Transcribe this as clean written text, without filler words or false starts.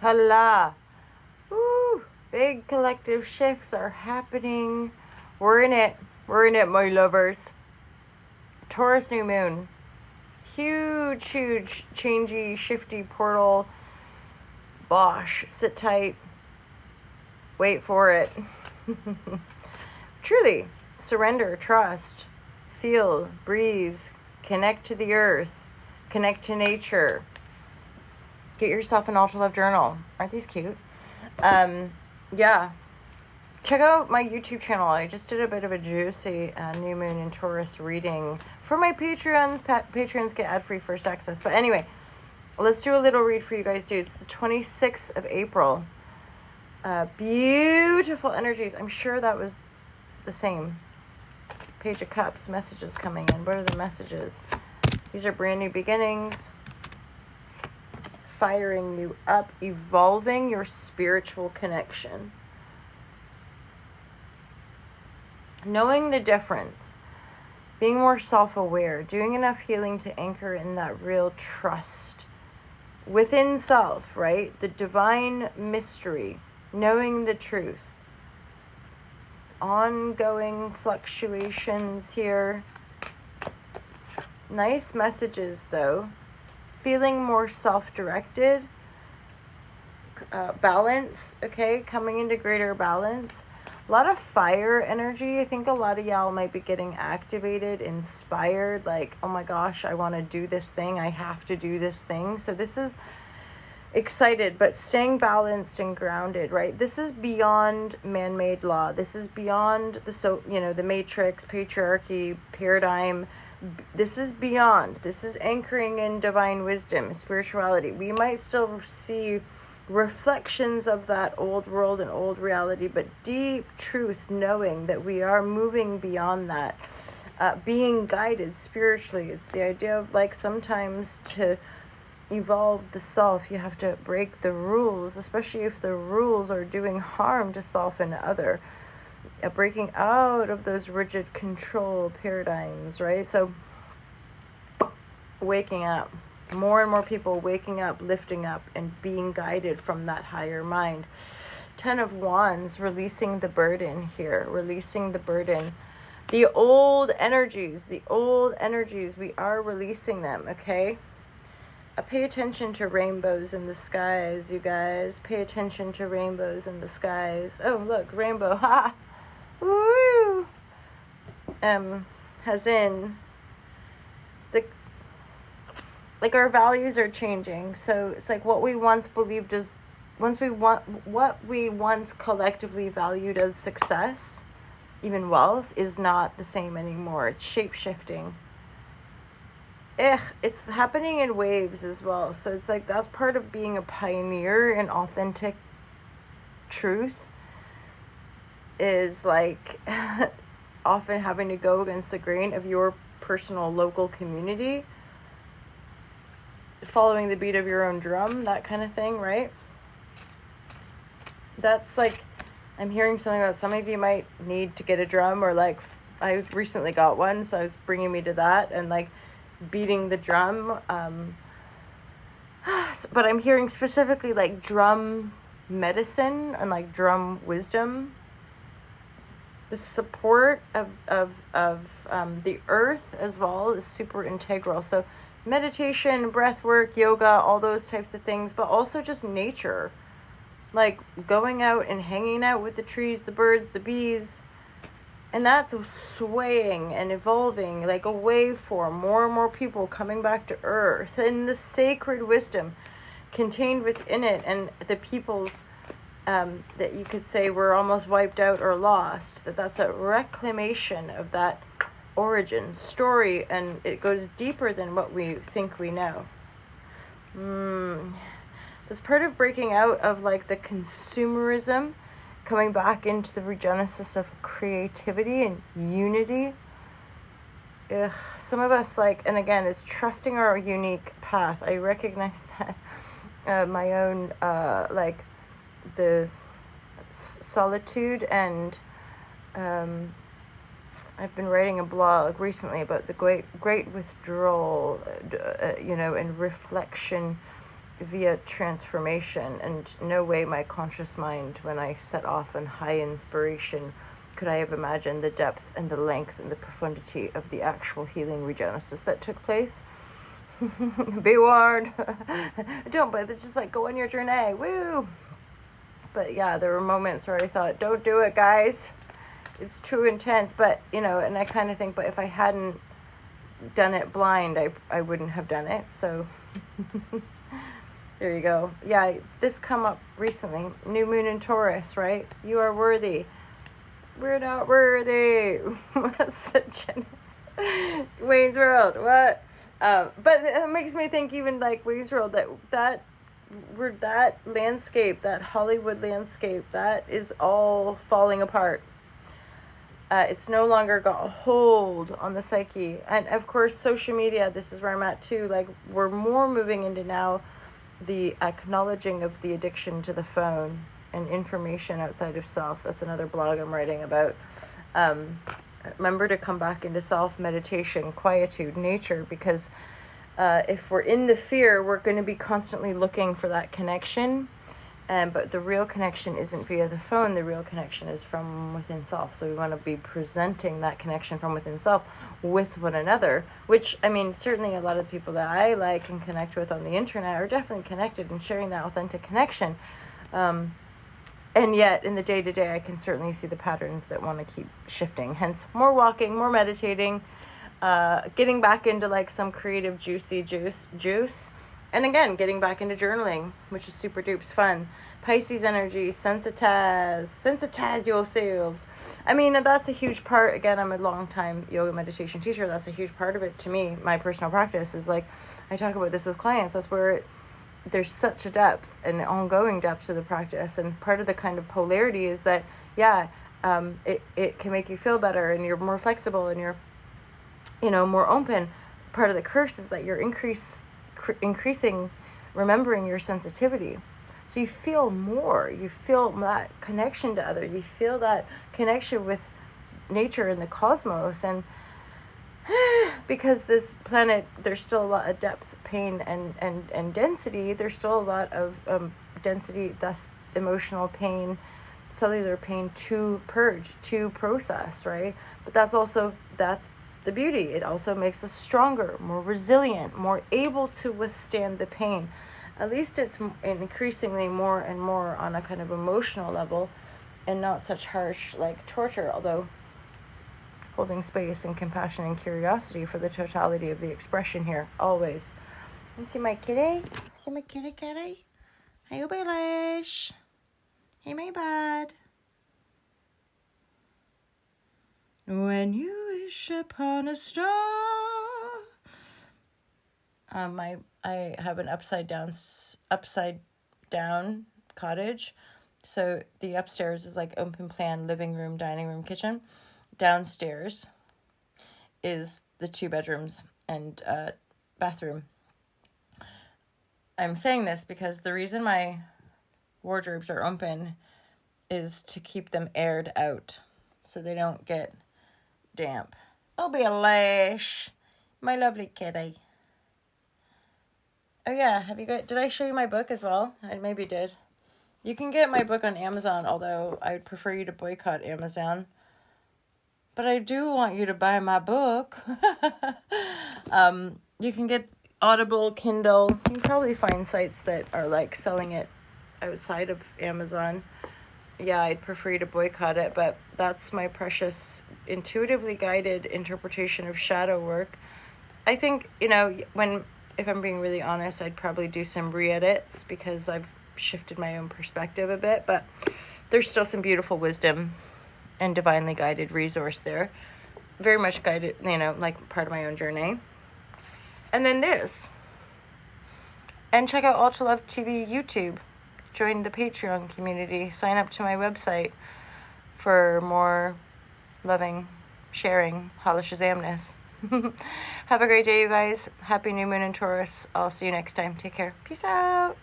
Hala. Woo! Big collective shifts are happening. We're in it. We're in it, my lovers. Taurus new moon. Huge, huge, changey, shifty portal. Bosh. Sit tight. Wait for it. Truly, surrender, trust, feel, breathe, connect to the earth, connect to nature. Get yourself an Ultra Love journal. Aren't these cute? Yeah. Check out my YouTube channel. I just did a bit of a juicy new moon in Taurus reading for my Patreons. Patrons get ad-free first access. But anyway, let's do a little read for you guys, dudes. It's the 26th of April. Beautiful energies. I'm sure that was the same. Page of Cups, messages coming in. What are the messages? These are brand new beginnings. Firing you up, evolving your spiritual connection. Knowing the difference, being more self-aware, doing enough healing to anchor in that real trust within self, right? The divine mystery, knowing the truth. Ongoing fluctuations here. Nice messages though. Feeling more self-directed, balance, okay, coming into greater balance. A lot of fire energy. I think a lot of y'all might be getting activated, inspired, like, oh my gosh, I want to do this thing. I have to do this thing. So this is excited, but staying balanced and grounded, right? This is beyond man-made law. This is beyond the matrix, patriarchy, paradigm. This is beyond. This is anchoring in divine wisdom, spirituality. We might still see reflections of that old world and old reality, but deep truth, knowing that we are moving beyond that, being guided spiritually. It's the idea of, like, sometimes to evolve the self, you have to break the rules, especially if the rules are doing harm to self and other. Breaking out of those rigid control paradigms, right? So waking up, more and more people waking up, lifting up, and being guided from that higher mind. 10 of Wands, releasing the burden here, releasing the burden. The old energies, we are releasing them, okay? Pay attention to rainbows in the skies, you guys. Pay attention to rainbows in the skies. Oh, look, rainbow, ha! Woo! As in, our values are changing. So it's like what we once believed as, what we once collectively valued as success, even wealth, is not the same anymore. It's shape-shifting. It's happening in waves as well. So it's like that's part of being a pioneer in authentic truth, is like often having to go against the grain of your personal local community, following the beat of your own drum, that kind of thing, right? That's like, I'm hearing something about some of you might need to get a drum, or like I recently got one, so it's bringing me to that, and like beating the drum. But I'm hearing specifically like drum medicine and like drum wisdom. The support of the earth as well is super integral. So meditation, breath work, yoga, all those types of things, but also just nature, like going out and hanging out with the trees, the birds, the bees. And that's swaying and evolving like a waveform, more and more people coming back to earth, and the sacred wisdom contained within it, and the peoples that you could say were almost wiped out or lost, that's a reclamation of that origin story, and it goes deeper than what we think we know. It's part of breaking out of like the consumerism, coming back into the regenesis of creativity and unity. Some of us, like, and again, it's trusting our unique path. I recognize that my own like the solitude, and I've been writing a blog recently about the great withdrawal, and reflection, via transformation, and no way my conscious mind, when I set off on high inspiration, could I have imagined the depth and the length and the profundity of the actual healing regenesis that took place. Be warned. Don't, but it's just like, go on your journey. Woo! But yeah, there were moments where I thought, don't do it, guys. It's too intense. But, you know, and I kind of think, but if I hadn't done it blind, I wouldn't have done it. So there you go. Yeah, this come up recently. New moon in Taurus, right? You are worthy. We're not worthy. Wayne's World. What? But it makes me think, even like Wayne's World, that landscape, that Hollywood landscape, that is all falling apart. It's no longer got a hold on the psyche. And of course, social media, this is where I'm at too. Like, we're more moving into now the acknowledging of the addiction to the phone and information outside of self. That's another blog I'm writing about. Remember to come back into self, meditation, quietude, nature, because if we're in the fear, we're going to be constantly looking for that connection. But the real connection isn't via the phone. The real connection is from within self. So we want to be presenting that connection from within self with one another, which, I mean, certainly a lot of people that I like and connect with on the internet are definitely connected and sharing that authentic connection. And yet in the day-to-day, I can certainly see the patterns that want to keep shifting. Hence, more walking, more meditating, getting back into like some creative juicy juice. And again, getting back into journaling, which is super dupes fun. Pisces energy, sensitize yourselves. I mean, that's a huge part. Again, I'm a long time yoga meditation teacher. That's a huge part of it to me. My personal practice is like, I talk about this with clients. That's where there's such a depth and ongoing depth to the practice. And part of the kind of polarity is that, it can make you feel better, and you're more flexible, and you're, more open. Part of the curse is that you're increasing remembering your sensitivity, so you feel more, you feel that connection to other, you feel that connection with nature and the cosmos. And because this planet, there's still a lot of depth, pain, and density. There's still a lot of density, thus emotional pain, cellular pain to purge, to process, right? But that's the beauty. It also makes us stronger, more resilient, more able to withstand the pain. At least it's increasingly more and more on a kind of emotional level, and not such harsh like torture, although holding space and compassion and curiosity for the totality of the expression here, always. You see my kitty? See my kitty? Hey, Baelish. Hey, my bud. When you wish upon a star. I have an upside down cottage. So the upstairs is like open plan living room, dining room, kitchen. Downstairs is the 2 bedrooms and bathroom. I'm saying this because the reason my wardrobes are open is to keep them aired out so they don't get damp. Oh, Baelish, my lovely kitty. Oh yeah, did I show you my book as well? I maybe did. You can get my book on Amazon, although I'd prefer you to boycott Amazon. But I do want you to buy my book. You can get Audible, Kindle. You can probably find sites that are like selling it outside of Amazon. Yeah, I'd prefer you to boycott it, but that's my precious, intuitively guided interpretation of shadow work. I think, if I'm being really honest, I'd probably do some re-edits because I've shifted my own perspective a bit, but there's still some beautiful wisdom and divinely guided resource there. Very much guided, like part of my own journey. And then this. And check out Ultra Love TV YouTube. Join the Patreon community. Sign up to my website for more loving, sharing, holla Shazamness. Have a great day, you guys. Happy new moon in Taurus. I'll see you next time. Take care. Peace out.